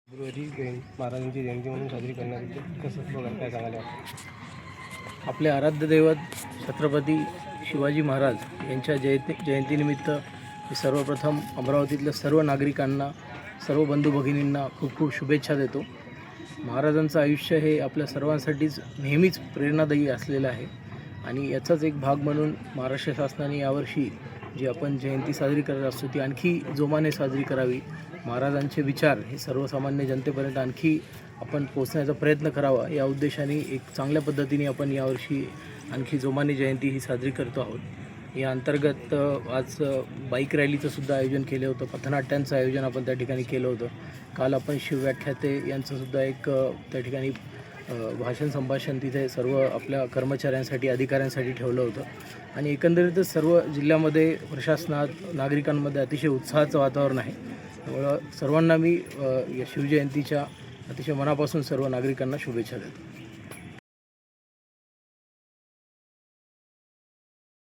गुरुवारी महाराजांची जयंती म्हणून साजरी करण्यात येते. कसं बघा काय सांगायला आपले आराध्य दैवत छत्रपती शिवाजी महाराज यांच्या जयंतीनिमित्त मी सर्वप्रथम अमरावतीतल्या सर्व नागरिकांना, सर्व बंधू भगिनींना खूप खूप शुभेच्छा देतो. महाराजांचं आयुष्य हे आपल्या सर्वांसाठीच नेहमीच प्रेरणादायी असलेलं आहे आणि याचाच एक भाग म्हणून महाराष्ट्र शासनाने यावर्षी जी आपण जयंती साजरी करत असतो ती आणखी जोमाने साजरी करावी. महाराजांचे विचार हे सर्वसामान्य जनतेपर्यंत आणखी आपण पोचण्याचा प्रयत्न करावा या उद्देशाने एक चांगल्या पद्धतीने आपण यावर्षी आणखी जोमाने जयंती ही साजरी करतो आहोत. या अंतर्गत आज बाईक रॅलीचं सुद्धा आयोजन केलं होतं, पथनाट्यांचं आयोजन आपण त्या ठिकाणी केलं होतं. काल आपण शिवव्याख्याते यांचंसुद्धा एक त्या ठिकाणी भाषण संभाषण तिथे सर्व आपल्या कर्मचाऱ्यांसाठी, अधिकाऱ्यांसाठी ठेवलं होतं आणि एकंदरीतच सर्व जिल्ह्यामध्ये प्रशासनात, नागरिकांमध्ये अतिशय उत्साहाचं वातावरण आहे. त्यामुळं सर्वांना मी या शिवजयंतीच्या अतिशय मनापासून सर्व नागरिकांना शुभेच्छा देतो.